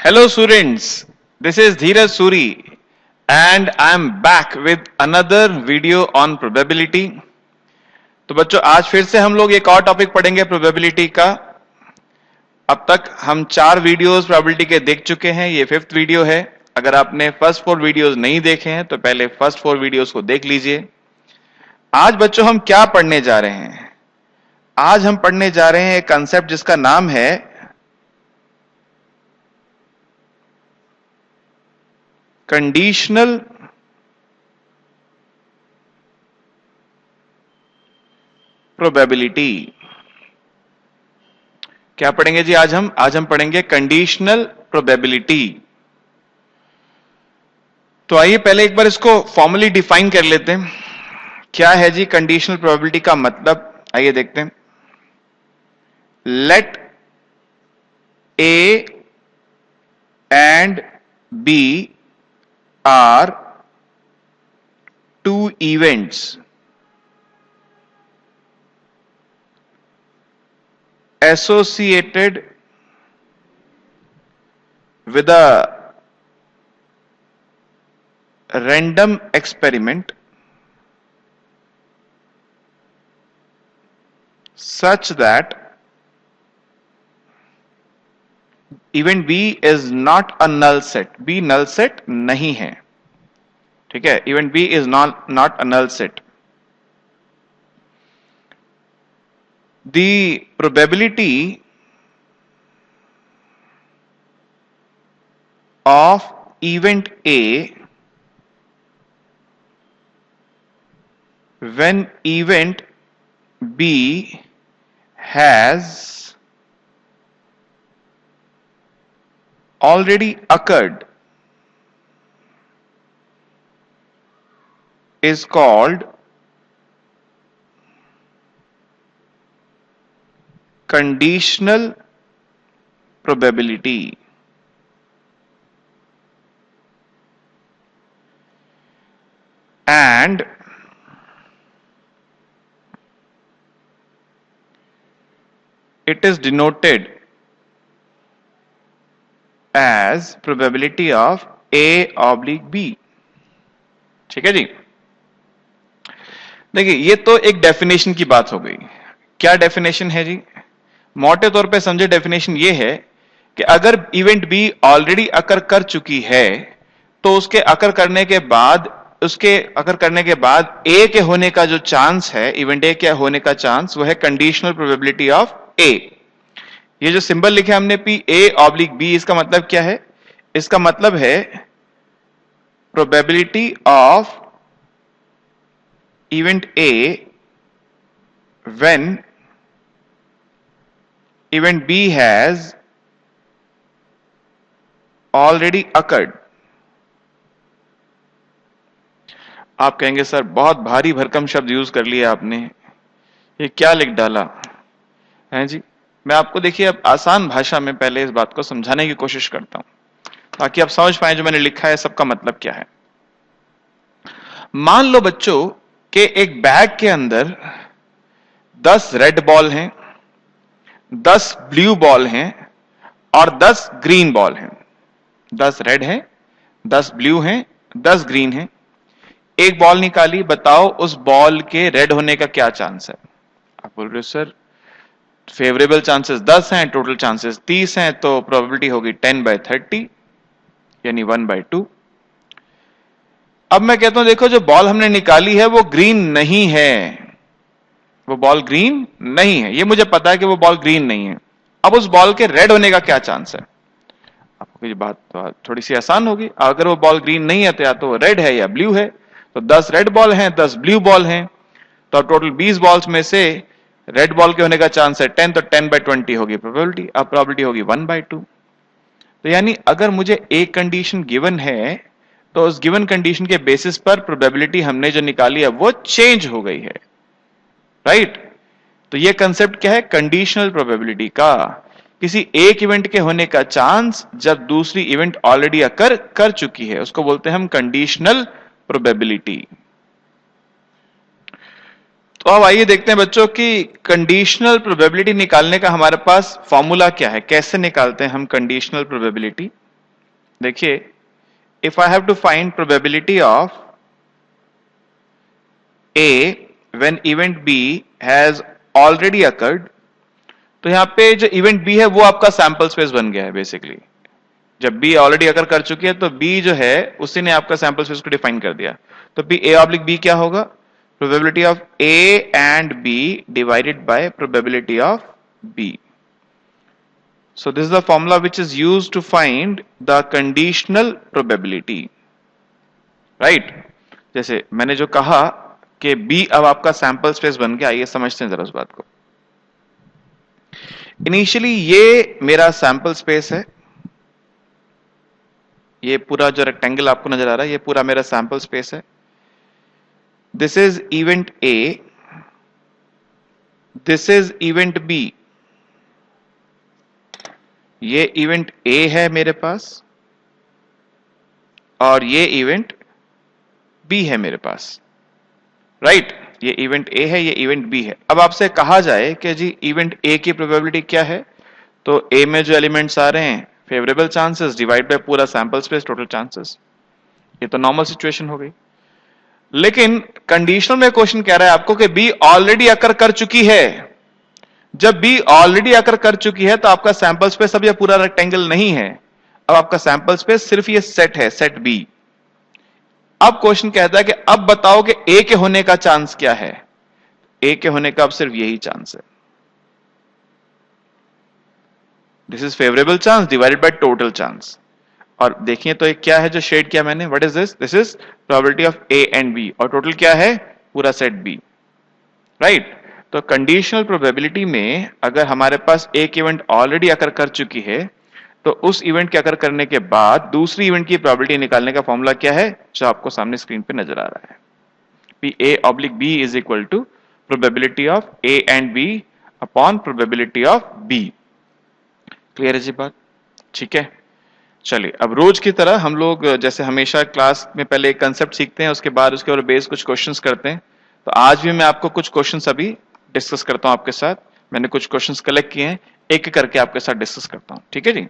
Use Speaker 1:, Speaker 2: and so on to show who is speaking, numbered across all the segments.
Speaker 1: Hello students, this is Dheeraj Suri and I am back with another video on probability. तो बच्चों आज फिर से हम लोग एक और टॉपिक पढ़ेंगे प्रोबेबिलिटी का। अब तक हम 4 वीडियोस प्रोबेबिलिटी के देख चुके हैं, ये 5th वीडियो है। अगर आपने फर्स्ट 4 वीडियोस नहीं देखे हैं तो पहले फर्स्ट 4 वीडियोस को देख लीजिए। आज बच्चों हम क्या पढ़ने जा रहे हैं? आज हम पढ़ने जा रहे हैं एक कंसेप्ट जिसका नाम है कंडीशनल प्रोबेबिलिटी। क्या पढ़ेंगे जी आज हम पढ़ेंगे कंडीशनल प्रोबेबिलिटी। तो आइए पहले एक बार इसको फॉर्मली डिफाइन कर लेते हैं। क्या है जी कंडीशनल प्रोबेबिलिटी का मतलब? आइए देखते हैं। Let A and B are two events associated with a random experiment such that event B is not a null set. B null set नहीं है, ठीक है। Event B is not a null set. The probability of event A when event B has already occurred is called conditional probability. And it is denoted as probability of A/B। ठीक है जी। देखिए ये तो एक डेफिनेशन की बात हो गई। क्या डेफिनेशन है जी? मोटे तौर पे समझे डेफिनेशन ये है कि अगर इवेंट बी ऑलरेडी अकर कर चुकी है तो उसके अकर करने के बाद ए के होने का जो चांस है, इवेंट ए के होने का चांस, वो है कंडीशनल प्रोबेबिलिटी ऑफ ए। ये जो सिंबल लिखे हमने P A/B, इसका मतलब क्या है? इसका मतलब है probability of event A when event B has already occurred. आप कहेंगे सर बहुत भारी भरकम शब्द यूज कर लिया आपने, ये क्या लिख डाला है जी? मैं आपको देखिए अब आसान भाषा में पहले इस बात को समझाने की कोशिश करता हूं ताकि आप समझ पाए जो मैंने लिखा है सबका मतलब क्या है। मान लो बच्चों कि एक बैग के अंदर 10 रेड बॉल हैं, 10 ब्लू बॉल हैं और 10 ग्रीन बॉल हैं। 10 रेड हैं, 10 ब्लू हैं, 10 ग्रीन हैं। एक बॉल निकाली, बताओ उस बॉल के रेड होने का क्या चांस है? आप बोल रहे हो सर फेवरेबल चांसेस 10 हैं, टोटल चांसेस 30 हैं, तो प्रोबेबिलिटी होगी 10/30 यानी 1/2। अब मैं कहता हूं देखो जो बॉल हमने निकाली है वो ग्रीन नहीं है, वो बॉल ग्रीन नहीं है, ये मुझे पता है कि वो बॉल ग्रीन नहीं है। अब उस बॉल के रेड होने का क्या चांस है? आपको ये बात तो थोड़ी सी आसान होगी। अगर वो बॉल ग्रीन नहीं है तो या तो रेड है या ब्लू है। तो 10 रेड बॉल हैं, 10 ब्लू बॉल हैं, तो टोटल 20 बॉल्स में से रेड बॉल के होने का चांस है 10, तो 10/20 होगी प्रोबेबिलिटी। अब प्रोबेबिलिटी होगी 1/2। तो यानी अगर मुझे एक कंडीशन गिवन है तो उस गिवन कंडीशन के बेसिस पर प्रोबेबिलिटी हमने जो निकाली है वो चेंज हो गई है, राइट? तो ये कंसेप्ट क्या है कंडीशनल प्रोबेबिलिटी का? किसी एक इवेंट के होने का चांस जब दूसरी इवेंट ऑलरेडी अकर कर चुकी है, उसको बोलते हैं हम कंडीशनल प्रोबेबिलिटी। तो अब आइए देखते हैं बच्चों कि कंडीशनल प्रोबेबिलिटी निकालने का हमारे पास फॉर्मूला क्या है, कैसे निकालते हैं हम कंडीशनल प्रोबेबिलिटी। देखिए, if I have to find probability of A when event B has already occurred, तो यहां पे जो इवेंट B है वो आपका सैंपल स्पेस बन गया है बेसिकली। जब B ऑलरेडी अकर कर चुकी है तो B जो है उसी ने आपका सैंपल स्पेस को डिफाइन कर दिया। तो P A ऑब्लिक B क्या होगा? Probability of A and B divided by probability of B। So this is the formula which is used to find the conditional probability, right? जैसे मैंने जो कहा कि B अब आपका सैंपल स्पेस बन गया, आइए समझते हैं जरा उस बात को। इनिशियली ये मेरा सैंपल स्पेस है, ये पूरा जो रेक्टेंगल आपको नजर आ रहा है ये पूरा मेरा सैंपल स्पेस है। This is event A, this is event B। ये इवेंट A है मेरे पास और ये इवेंट B है मेरे पास, राइट? ये इवेंट A है, ये इवेंट B है। अब आपसे कहा जाए कि जी इवेंट A की प्रोबेबिलिटी क्या है, तो A में जो एलिमेंट्स आ रहे हैं फेवरेबल चांसेस डिवाइड बाय पूरा सैंपल स्पेस टोटल चांसेस। ये तो नॉर्मल सिचुएशन हो गई। लेकिन कंडीशनल में क्वेश्चन कह रहा है आपको कि B ऑलरेडी अकर कर चुकी है। जब B ऑलरेडी अकर कर चुकी है तो आपका सैंपल स्पेस अब यह पूरा रेक्टेंगल नहीं है, अब आपका सैंपल स्पेस सिर्फ ये सेट है, सेट B। अब क्वेश्चन कहता है कि अब बताओ कि A के होने का चांस क्या है। A के होने का अब सिर्फ यही चांस है, this is favourable chance divided by total chance. और देखिए तो एक क्या है जो शेड किया मैंने, what is this? This is probability of A and B और टोटल क्या है? पूरा सेट B, राइट? तो कंडीशनल प्रोबेबिलिटी में अगर हमारे पास एक इवेंट ऑलरेडी अकर कर चुकी है तो उस इवेंट के अकर करने के बाद दूसरी इवेंट की प्रोबेबिलिटी निकालने का फॉर्मूला क्या है जो आपको सामने स्क्रीन पे नजर आ रहा है। P A oblique B is equal to probability of A and B upon probability of B। Clear है जी बात? ठीक है, चलिए अब रोज की तरह हम लोग जैसे हमेशा क्लास में पहले एक कंसेप्ट सीखते हैं, उसके बाद उसके ऊपर बेस कुछ क्वेश्चंस करते हैं। तो आज भी मैं आपको कुछ क्वेश्चंस अभी डिस्कस करता हूं आपके साथ। मैंने कुछ क्वेश्चंस कलेक्ट किए हैं, एक एक करके आपके साथ डिस्कस करता हूं, ठीक है जी?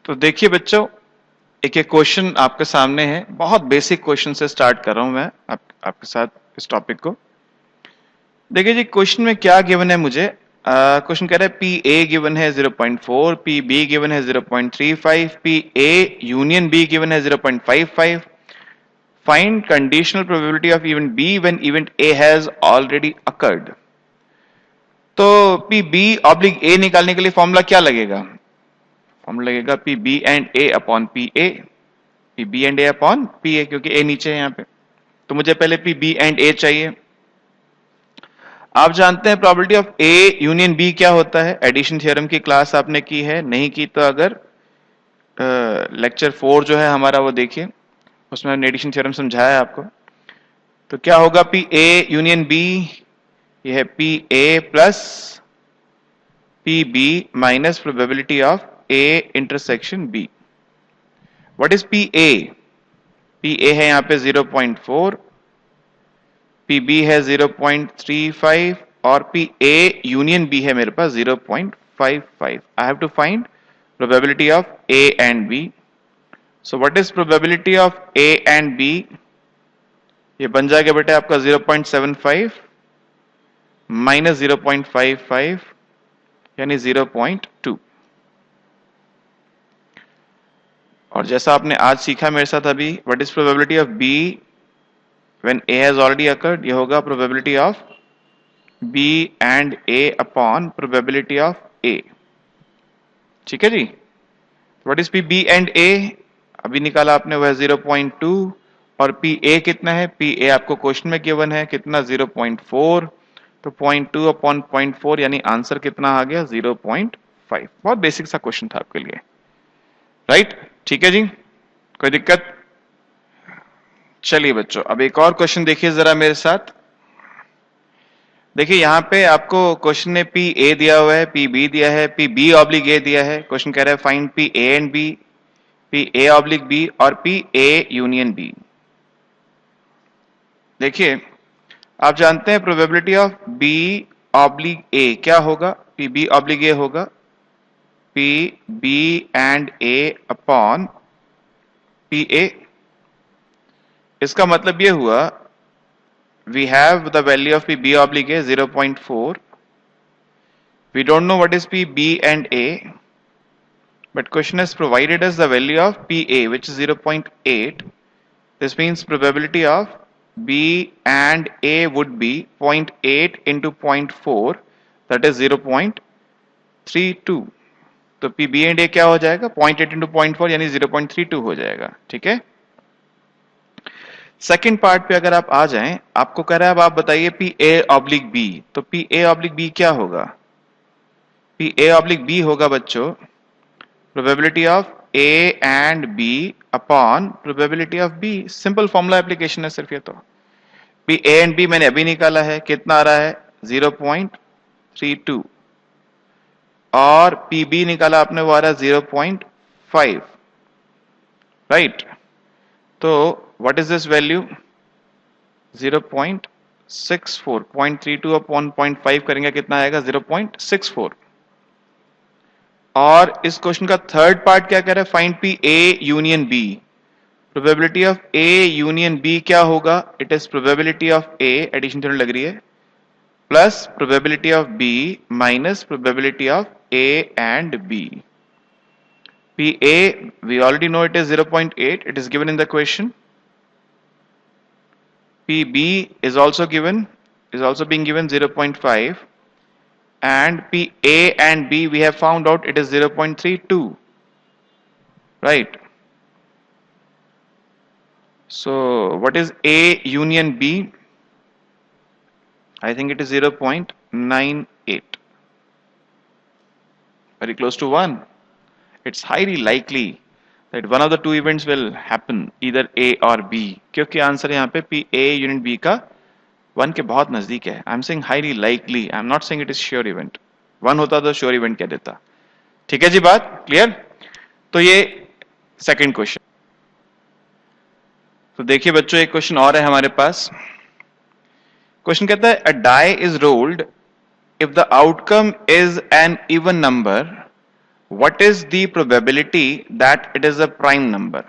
Speaker 1: तो देखिए बच्चों, एक एक क्वेश्चन आपके सामने है, बहुत बेसिक क्वेश्चन से स्टार्ट कर रहा हूं मैं आपके साथ इस टॉपिक को। देखिए जी क्वेश्चन में क्या गिवन है मुझे, क्वेश्चन कह रहा है पी ए गिवन है 0.4, पी बी गिवन है 0.35, P A union B given है 0.55। Find conditional probability of event B when event A has already occurred. तो पी बी ऑब्लिक ए निकालने के लिए फॉर्मूला क्या लगेगा? फॉर्मूला लगेगा P B and A upon P A, P B and A upon P A, क्योंकि A नीचे है यहां पे। तो मुझे पहले पी बी एंड ए चाहिए। आप जानते हैं probability of A union B क्या होता है? एडिशन थ्योरम की क्लास आपने की है, नहीं की तो अगर लेक्चर 4 जो है हमारा वो देखिए, उसमें हमने एडिशन थ्योरम समझाया है आपको। तो क्या होगा पी ए यूनियन बी, ये है P A plus P B minus probability of A intersection B. What is P A? P A है यहां पे 0.4, पी बी है 0.35 और पी ए यूनियन बी है मेरे पास 0.55। I have to find probability of A and B. So what is probability of A and B? ये बन जाएगा बेटा आपका 0.75 माइनस 0.55 यानी 0.2। और जैसा आपने आज सीखा मेरे साथ अभी, what is probability of B when A has already occurred? ये होगा probability of B and A upon probability of A, ठीक है जी? What is P B and A? अभी निकाला आपने, वह 0.2 और पी ए कितना है? पी ए आपको क्वेश्चन में गिवन है कितना? 0.4। तो 0.2 अपॉन 0.4 यानी आंसर कितना आ गया? 0.5। बहुत बेसिक सा क्वेश्चन था आपके लिए, राइट? ठीक है जी, कोई दिक्कत? चलिए बच्चों अब एक और क्वेश्चन देखिए जरा मेरे साथ। देखिए यहां पे आपको क्वेश्चन में पी ए दिया हुआ है, पी बी दिया है, पी बी ऑब्लिक ए दिया है। क्वेश्चन कह रहा है find P A and B, P A oblique B और पी ए यूनियन बी। देखिए आप जानते हैं probability of B oblique A क्या होगा? पी बी ऑब्लिक ए होगा P B and A upon P A। इसका मतलब ये हुआ we have the value of P B oblique A 0.4, we don't know what is P B and A, but question has provided us the value of P A which is 0.8. This means probability of B and A would be 0.8 into 0.4, that is 0.32। तो P B and A क्या हो जाएगा, 0.8 into 0.4 यानी 0.32 हो जाएगा। ठीक है, second part पे अगर आप आ जाएं, आपको कह रहा है अब आप बताइए P A ऑब्लिक B, तो P A ऑब्लिक B क्या होगा, P A ऑब्लिक B होगा बच्चों probability of A and B upon probability of B। Simple formula application है सिर्फ ये। तो P A एंड B मैंने अभी निकाला है, कितना आ रहा है 0.32, और P B निकाला आपने, वो आ रहा है 0.5, राइट। तो what is this value 0.64, 0.32 upon 0.5 करेंगे कितना आएगा 0.64। और इस क्वेश्चन का थर्ड पार्ट क्या कह रहा है, find P A union B। Probability of A union B क्या होगा, it is probability of A, addition theorem लग रही है, plus probability of B minus probability of A and B। P A we already know it is 0.8, it is given in the question. P B is also being given 0.5, and P A and B we have found out it is 0.32, right? So what is A union B? I think it is 0.98, very close to 1. It's highly likely that one of the two events will happen, either A or B, क्योंकि answer यहाँ पे P A union B का 1 के बहुत नजदीक है। I am saying highly likely, I am not saying it is sure event. 1 होता तो श्योर इवेंट कह देता। ठीक है जी, बात क्लियर। तो ये सेकंड क्वेश्चन। तो देखिए बच्चों, एक क्वेश्चन और है हमारे पास। क्वेश्चन कहता है a die is rolled if the outcome is an even number, what is the probability that it is a prime number.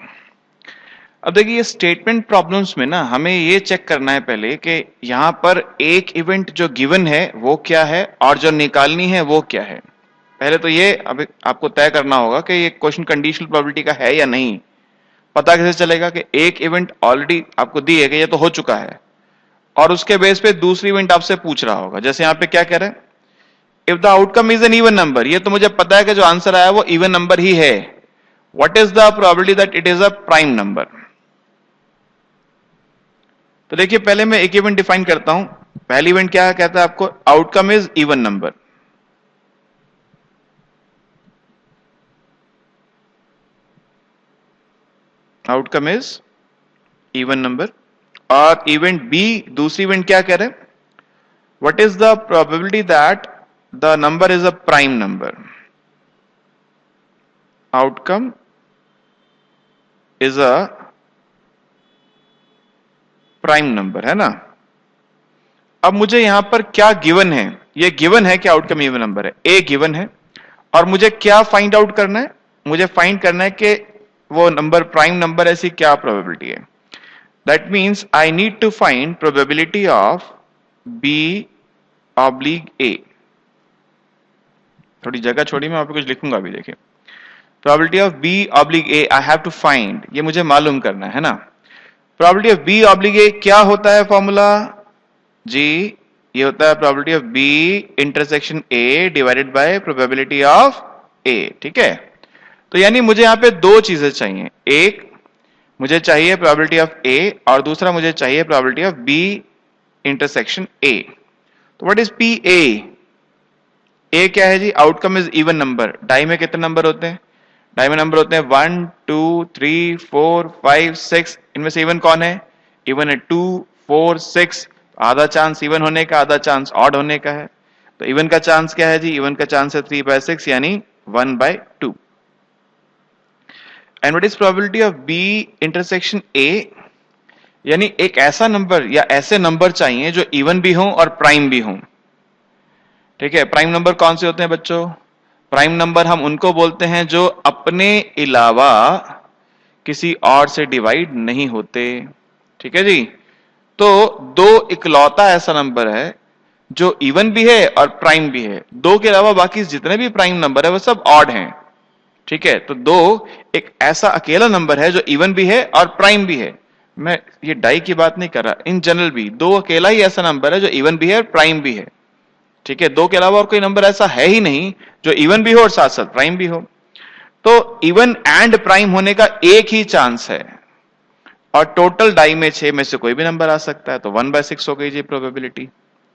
Speaker 1: अब देखिए ये स्टेटमेंट प्रॉब्लम्स में ना हमें ये चेक करना है पहले कि यहां पर एक इवेंट जो गिवन है वो क्या है और जो निकालनी है वो क्या है। पहले तो ये अभी आपको तय करना होगा कि ये क्वेश्चन कंडीशनल प्रोबेबिलिटी का है या नहीं। पता कैसे चलेगा कि एक इवेंट ऑलरेडी आपको दी है कि ये तो हो चुका है, और उसके बेस पे दूसरी इवेंट आपसे पूछ रहा होगा। जैसे यहाँ पे क्या कह रहे हैं, if the outcome is an even number, ये तो मुझे पता है कि जो आंसर आया वो इवन नंबर ही है, what is the probability that it is a prime number. तो देखिए पहले मैं एक इवेंट डिफाइन करता हूं। पहली इवेंट क्या है, कहता है आपको outcome is even number. Outcome is even number. और इवेंट बी, दूसरी इवेंट क्या कह रहे हैं, what is the probability that the number is a prime number. Outcome is a prime number, है ना। अब मुझे यहां पर क्या गिवन है, ये गिवन है कि आउटकम इवन नंबर है, ए गिवन है, और मुझे क्या फाइंड आउट करना है, मुझे फाइंड करना है कि वो नंबर प्राइम नंबर ऐसी क्या प्रोबेबिलिटी है। That means I need to find probability of B oblique A. थोड़ी जगह छोड़ी, मैं वहां पे कुछ लिखूंगा अभी। देखिए probability of B oblique A I have to find, ये मुझे मालूम करना है ना। Probability of B oblique A क्या होता है फॉर्मूला जी, ये होता है probability of B intersection A divided by probability of A. ठीक है, तो यानी मुझे यहां पे दो चीजें चाहिए, एक मुझे चाहिए प्रोबेबिलिटी ऑफ ए और दूसरा मुझे चाहिए probability of B intersection A. तो व्हाट इज पी ए क्या है जी, outcome is even number. Die में कितने नंबर होते हैं, डाई में नंबर होते हैं 1 2 3 4 5 6, इनमें से इवन कौन है, इवन है 2 4 6। आधा चांस इवन होने का, आधा चांस ऑड होने का है। तो इवन का चांस क्या है जी, इवन का चांस है 3/6 यानी 1/2। And what is probability of B intersection A, यानी एक ऐसा नंबर या ऐसे नंबर चाहिए जो इवन भी हो और प्राइम भी हो। ठीक है, प्राइम नंबर कौन से होते हैं बच्चों, प्राइम नंबर हम उनको बोलते हैं जो अपने अलावा किसी और से डिवाइड नहीं होते। ठीक है जी। तो दो इकलौता ऐसा नंबर है जो इवन भी है और प्राइम भी है। दो के अलावा बाकी जितने भी प्राइम नंबर है वो सब ऑड हैं। ठीक है, तो दो एक ऐसा अकेला नंबर है जो इवन भी है और प्राइम भी है। मैं ये डाई की बात नहीं कर रहा, इन जनरल भी दो अकेला ही ऐसा नंबर है जो इवन भी है और प्राइम भी है। ठीक है, दो के अलावा और कोई नंबर ऐसा है ही नहीं जो इवन भी हो और साथ साथ प्राइम भी हो। तो इवन एंड प्राइम होने का एक ही चांस है, और टोटल डाई में 6 में से कोई भी नंबर आ सकता है, तो 1/6 हो गई जी प्रोबेबिलिटी।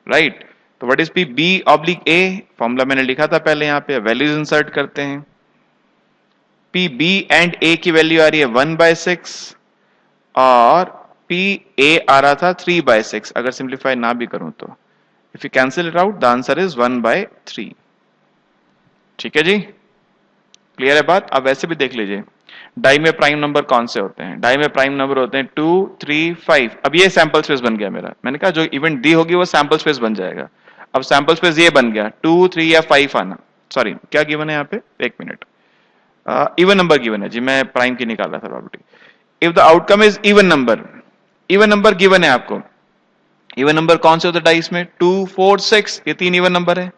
Speaker 1: राइट, तो what is P? B oblique A, formula मैंने लिखा था पहले, यहां पे वैल्यूज इंसर्ट करते हैं। पी बी एंड ए की वैल्यू आ रही है 1/6 और पी ए आ रहा था 3/6। अगर सिंप्लीफाई ना भी करूं तो if you cancel it out the answer is 1/3। ठीक है जी, क्लियर है बात? अब वैसे भी देख लीजिए डाई में प्राइम नंबर कौन से होते हैं। डाई में प्राइम नंबर होते हैं 2, 3, 5। अब ये सैंपल स्पेस बन गया मेरा, मैंने कहा जो इवेंट दी होगी वो सैंपल स्पेस बन जाएगा। अब सैंपल स्पेस ये बन गया 2, 3 या 5 आना। सॉरी, क्या गिवन है यहाँ पे, एक मिनट। इवन नंबर गिवन है जी, मैं प्राइम की निकाल रहा था property. If the outcome is even number, even number given है आपको। इवन नंबर कौन से होते हैं डाइस में? 2, 4, 6, ये तीन इवन नंबर है।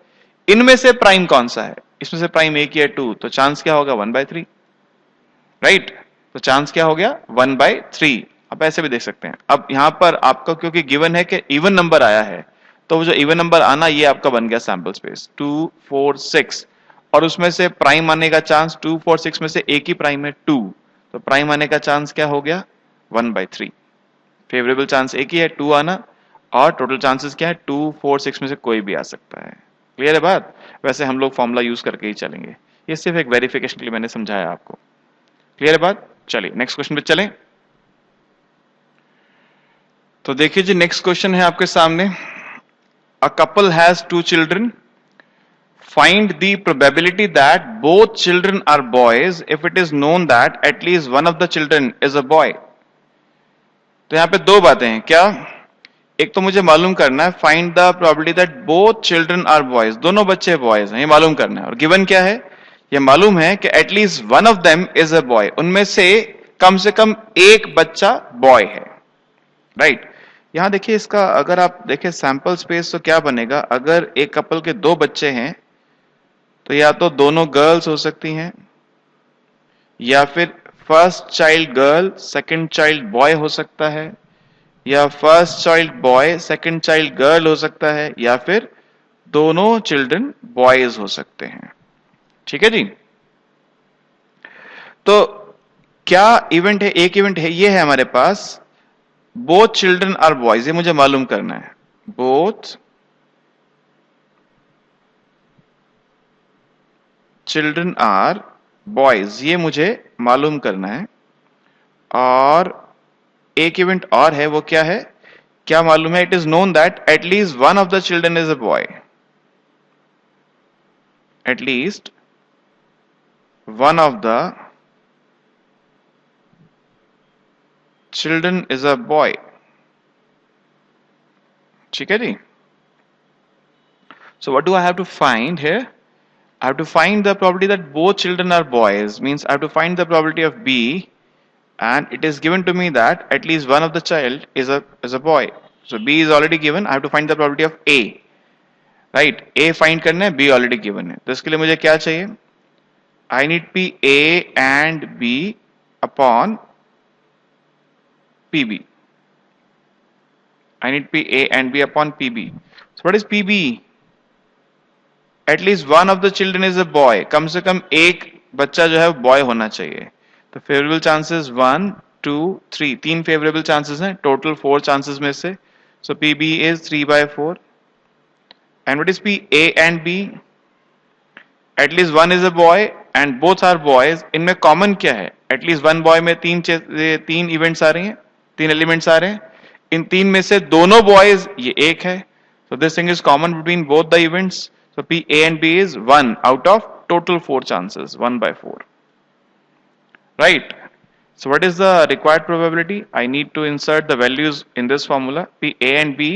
Speaker 1: इनमें से प्राइम कौन सा है? इसमें से प्राइम एक ही है 2, तो चांस क्या होगा? 1/3। राइट, तो चांस क्या हो गया? 1/3। आप ऐसे भी देख सकते हैं। अब यहां पर आपका क्योंकि गिवन है कि इवन नंबर आया है, तो वो जो इवन नंबर आना ये आपका बन गया सैंपल स्पेस 2, 4, 6, और उसमें से प्राइम आने का चांस 2, 4, 6 में से एक ही प्राइम है 2, तो प्राइम आने का चांस क्या हो गया? 1/3। फेवरेबल चांस एक ही है 2 आना, और टोटल चांसेस क्या है? 2, 4, 6 में से कोई भी आ सकता है। क्लियर है बात? वैसे हम लोग फॉर्मूला यूज करके ही चलेंगे, ये सिर्फ एक वेरिफिकेशन के लिए मैंने समझाया आपको। क्लियर है बात? चलिए नेक्स्ट क्वेश्चन पे चलें। तो देखिए जी, नेक्स्ट क्वेश्चन है आपके सामने। A couple has 2 children, find the probability that both children are boys if it is known that at least one of the children is a boy। तो यहां पे दो बातें हैं क्या? एक तो मुझे मालूम करना है find the probability that both children are boys, दोनों बच्चे बॉयज हैं, ये मालूम करना है। और गिवन क्या है? ये मालूम है कि at least one of them is a boy, उनमें से कम एक बच्चा बॉय है। राइट, यहां देखिए इसका अगर आप देखें सैंपल स्पेस तो क्या बनेगा? अगर एक कपल के दो बच्चे हैं तो या तो दोनों गर्ल्स हो सकती हैं, या फिर first child girl second child boy हो सकता है, या first child boy second child girl हो सकता है, या फिर दोनों चिल्ड्रन बॉयज हो सकते हैं। ठीक है जी। तो क्या इवेंट है? एक इवेंट है, ये है हमारे पास बोथ चिल्ड्रन आर बॉयज, ये मुझे मालूम करना है। बोथ चिल्ड्रन आर बॉयज, ये मुझे मालूम करना है। और एक इवेंट और है, वो क्या है? क्या मालूम है? It is known that at least one of the children is a boy, at least one of the children is a boy. ठीक है जी। So what do I have to find here? I have to find the probability that both children are boys, means I have to find the probability of B, and it is given to me that at least one of the child is a boy. So B is already given, I have to find the probability of A. Right, A find करना है, B already given है, तो इसके लिए मुझे क्या चाहिए? I need P A and B upon PB. I need P A and B upon PB. So what is PB? At least one of the children is a boy, कम से कम एक बच्चा जो है वो बॉय होना चाहिए। तो फेवरेबल चांसेस 1, 2, 3, तीन फेवरेबल चांसेस हैं टोटल 4 चांसेस में से। So P B is 3/4। And what is P A and B? At least one is a boy and both are boys. इनमें कॉमन क्या है? एटलीस्ट वन बॉय में तीन इवेंट्स आ रही हैं, तीन एलिमेंट्स आ रहे हैं। इन तीन में से दोनों बॉयज, ये एक है, so this thing is common between both the events. So P A and B is 1 out of total 4 chances, 1/4. Right? So what is the required probability? I need to insert the values in this formula. P A and B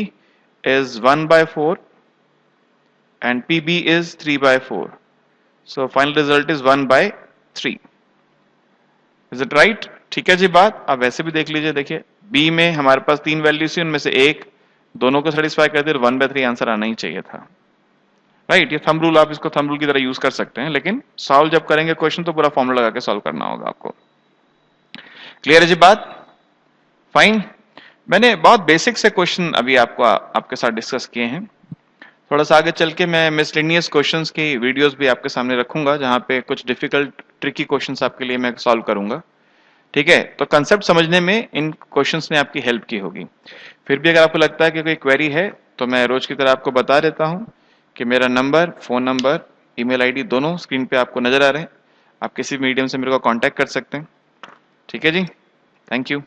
Speaker 1: is 1/4 and P B is 3/4. So final result is 1/3। Is it right? ठीक है जी बात। अब वैसे भी देख लीजिए, देखिए बी में हमारे पास 3 वैल्यूज थी, उनमें से एक दोनों को सेटिस्फाई कर दे, 1/3 आंसर आना ही चाहिए था। राइट, ये थंब रूल, आप इसको थंब रूल की तरह यूज कर सकते हैं, लेकिन सॉल्व जब करेंगे क्वेश्चन तो पूरा फॉर्मूला लगा के सॉल्व करना होगा आपको। क्लियर है जी बात? फाइन। मैंने बहुत बेसिक से क्वेश्चन अभी आपके साथ डिस्कस किए हैं। थोड़ा सा आगे चल के मैं मिसलेनियस क्वेश्चंस की वीडियोस भी आपके सामने रखूंगा, जहां पे कुछ डिफिकल्ट ट्रिकी क्वेश्चंस आपके लिए मैं सॉल्व करूंगा। ठीक है, तो कंसेप्ट समझने में इन क्वेश्चंस ने आपकी हेल्प की होगी। फिर भी अगर आपको लगता है कि कोई क्वेरी है, तो मैं रोज की तरह आपको बता देता हूं कि मेरा number, phone number, email ID दोनों स्क्रीन पे आपको नजर आ रहे हैं। आप किसी मीडियम से मेरे को कांटेक्ट कर सकते हैं। ठीक है जी, थैंक यू।